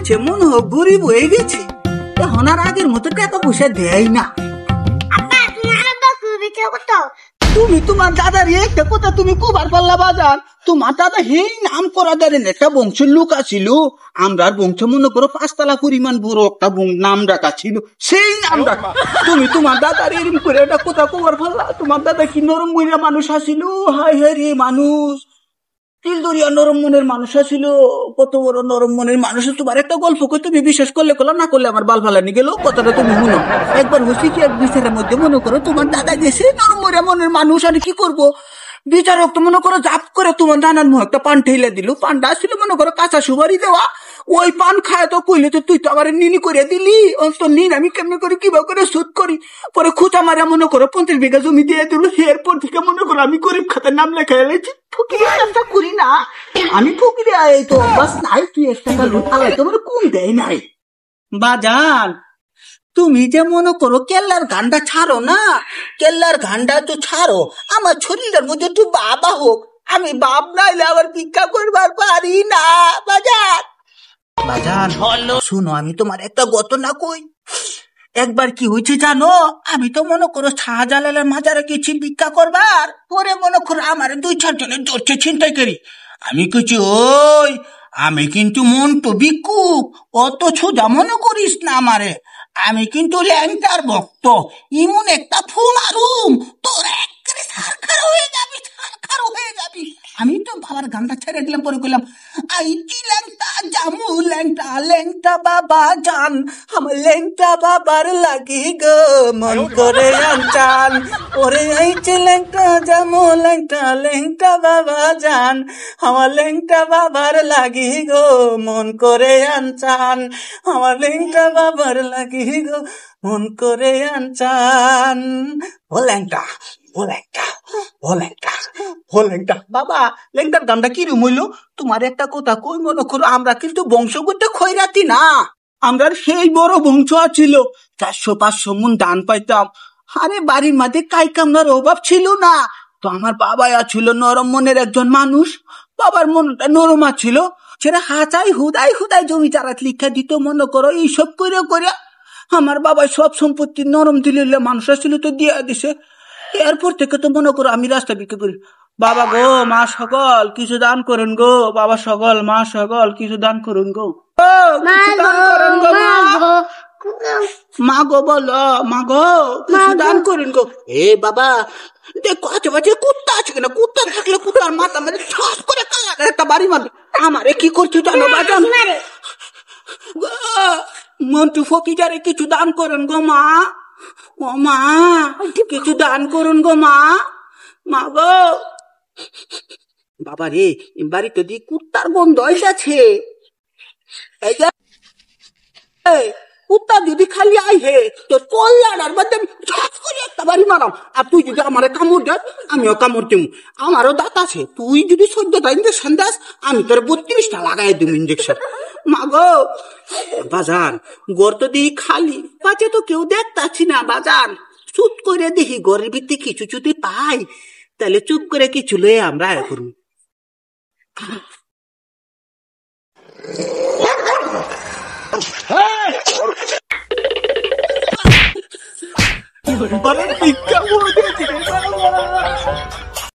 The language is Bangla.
হয়েছে, মনে হয় গরিব হয়ে গেছে, এখন আর আগের মতো টাকা পয়সা দেয় না। তুমি তোমার দাদার একটা কথা তুমি কুবার পাল্লা বাজার, তোমার দাদা হেই নাম করা দেন একটা বংশের লোক আছিল, আমরার বংশ মনে করো 5 তলা পরিমাণ বড় একটা নাম ডাকা ছিল, সেই নাম ডাকা তুমি তোমার দাদার এরম করে একটা কথা কুবার পাল্লা। তোমার দাদা কি নরম মনের মানুষ আছিল, হায় হায় রে মানুষ, তিলদরিয়া নরম মনের মানুষ আছিল, কত বড় নরম মনের মানুষ। তোমার একটা গল্প কই, তুমি বিশ্বাস করলে করলো, না করলে আমার বাল ফালানি গেল, কথাটা তুমি শুনো। একবার হচ্ছে কি, এক বিচারের মধ্যে মনে করো তোমার দাদা গেছে নরম মনের মানুষ, আর কি করবো, বিচারক তো মনে করো জাপ করে তোমার নানার মুখ একটা পান ঠেলে দিল, পানটা আসছিল মনে করো কাঁচা সুপারি দেওয়া, ওই পান খায় তো কইলে তো তুই তো আবার নিনি করে দিলি, অন্ত নিন আমি কেমনে করি কিভাবে করে সুদ করি, পরে খুঁচা মারা মনে করো 50 বিঘা জমি দিয়ে দিল। এরপর থেকে মনে করো আমি গরিব খাতার নাম লেখা এলেছি, ফকিরি কাজটা করি না আমি, ফকিরি আয় তো বাস নাই, তুই একটা আলাই তোমার কোন দেয় নাই। বাজান তুমি যে মনে করো কেল্লার গান্ডা ছাড়ো না, কেল্লার গান্ডা তো ছাড়ো, আমার শরীরের মধ্যে একটু বাবা হোক, আমি বাপ নাইলে আবার ভিক্ষা করবার পারি না। বাজান বাজান শুনো, আমি তোমার একটা ঘটনা কই। একবার কি হয়েছে জানো, আমি তো মনে করো শাহজালালের মাজারে গেছি ভিক্ষা করবার, পরে মনে করো আমার 2-4 জনের ধরছে ছিনতাই করি, আমি কিছু ওই আমি কিন্তু মন তো ভিক্ষুক, অত সোজা মনে করিস না আমারে, আমি কিন্তু ল্যাংটার ভক্ত, ইমন একটা ফু মারুম তোর একেবারে সারখার হয়ে যাবি, সারখার হয়ে যাবি। আমি তো বাবার গানটা ছেড়ে দিলাম, পরে কইলাম আইটি ল্যাংটা জামু ল্যাংটা, ল্যাংটা বাবা জান, আমার ল্যাংটা বাবার লাগি গো মন করে আনচান, ওরে আইটি ল্যাংটা জামু ল্যাংটা, ল্যাংটা বাবা জান, আমার ল্যাংটা বাবার লাগি গো মন করে আনচান, আমার ল্যাংটা বাবার লাগি গো মন করে আনচান। ও ল্যাংটা, ও ল্যাংটা, ও ল্যাংটা, ও ল্যাংটা। বাবা ল্যাংটার গানটা কিরম হইল, তোমার একটা কথা কই, মনে করো আমরা কিন্তু বংশগত খয়রাতি না, আমরা সেই বড় বংশ ছিল, 400-500 মন ধান পাইতাম, আরে বাড়ির মাঝে কাই কামনার অভাব ছিল না, তো আমার বাবা ছিল নরম মনের একজন মানুষ, বাবার মনটা নরম ছিল, সেটা হাঁচাই হুদাই হুদাই জমি চারাত লিখা দিত, মনে করো এইসব করে করে আমার বাবা সব সম্পত্তি নরম দিলে মানুষ ছিল তো দিয়া দিছে। এরপর থেকে তো মনে করো আমি রাস্তা বিক্রি করি, বাবা গো মা সকল কিছু দান করুন গো, বাবা সকল মা সকল কিছু দান করুন গো, মা গো বলো মা গো কিছু দান করুন গো। এ বাবা দেখো আশেপাশে কুত্তা আছে কিনা, কুত্তা থাকলে কুত্তার মাথা মানে ঠাস করে একটা বাড়ি মারবে, আমারে কি করছো জানো বাজান, মন্টু ফকিজারে কিছু দান করেন গো মা, ও মা কিছু দান করুন গো মা, মা গো। বাবা রে বাড়ি তো দি কুত্তার গন্ধ আছে, কুত্তা যদি খালি আই হে তোর কল্যাণার মধ্যে একটা বাড়ি মারাম, আর তুই যদি আমার কামড় দেয় আমিও কামড় দিব, আমারও দাঁত আছে, তুই যদি 14টা ইঞ্জেকশন দাস আমি তোর 32টা লাগাই দিব ইঞ্জেকশন। মা গো বাজান গড় তো দিই খালি, পাচে তো কেউ দেখতাছি না বাজান, চুপ করে দেখি ঘরের ভিত্তি কিছু যদি পাই তাহলে চুপ করে কিছু লয়ে আমরা আয় করবো। ভিক্ষা